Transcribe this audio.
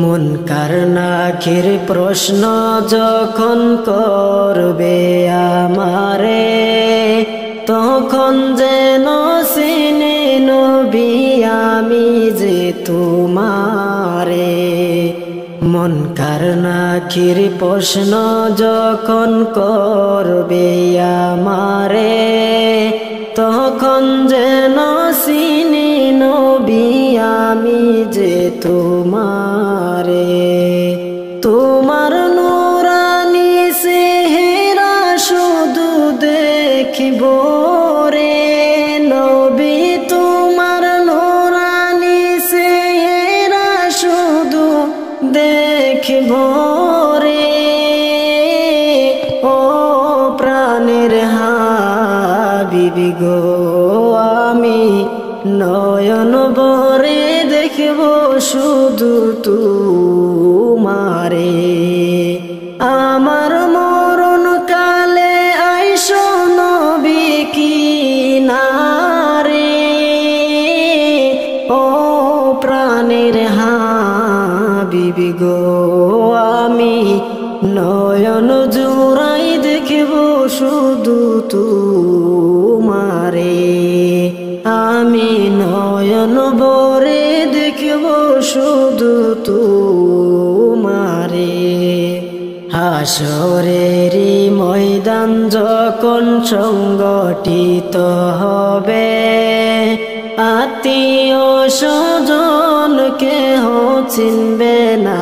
মুনকার নাকির প্রশ্ন যখন করবে আমারে, তখন যেন চিনি নবী আমি যে তোমারে। মুনকার নাকির প্রশ্ন যখন করবে আমারে, তখন যেন চিনি নবী আমি যে তোমারে। তোমার নূরানি চেহারা শুধু দেখিব রে নবী, তোমার নূরানি চেহারা শুধু দেখিব রে। ও প্রাণের হাবিবি গো, আমি নয়ন ভরে দেখব শুধু তোমারে। আমার মরণ কালে আইসো নবী কিনারে। ও প্রাণের হাবিবি গো, আমি নয়ন জুড়াই দেখব শুধু তোমারে। আমি নয়ন ভরে দেখব শুধু তোমারে। হাসরেরই ময়দান যখন সংগঠিত হবে, আত্মীয় স্বজন কেহ চিনবে না।